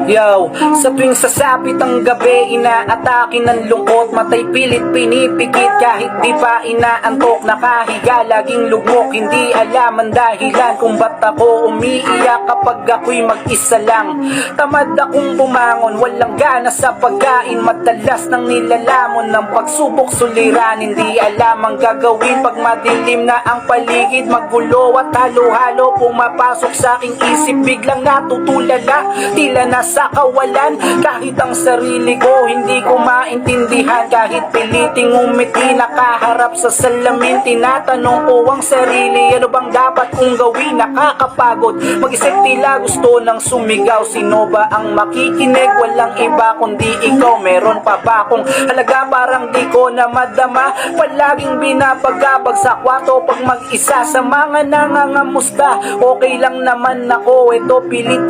Yo, sa tuwing sasapit ang gabi, inaatake ng lungkot, matay pilit pinipikit kahit di pa inaantok. Nakahiga, laging lugmok, hindi alam ang dahilan kung ba't ako umiiyak kapag ako'y mag-isa lang. Tamad akong bumangon, walang gana sa pagkain, madalas nang nilalamon ng pagsubok suliran. Hindi alam ang gagawin pag madilim na ang paligid, magulo at halo-halo pumapasok sa aking isip. Biglang natutulala, tila nasa kawalan, kahit ang sarili ko hindi ko maintindihan. Kahit piliting umiti, nakaharap sa salamin, tinatanong ko ang sarili, ano bang dapat kong gawin? Nakakapagod mag-isip, tila gusto ng sumigaw. Sino ba ang makikinig? Walang iba kundi ikaw. Meron pa ba akong halaga? Parang di ko na madama, palaging binabagabag sa kwarto pag mag-isa sa mga nangangamusta. Okay lang naman ako, ito pilit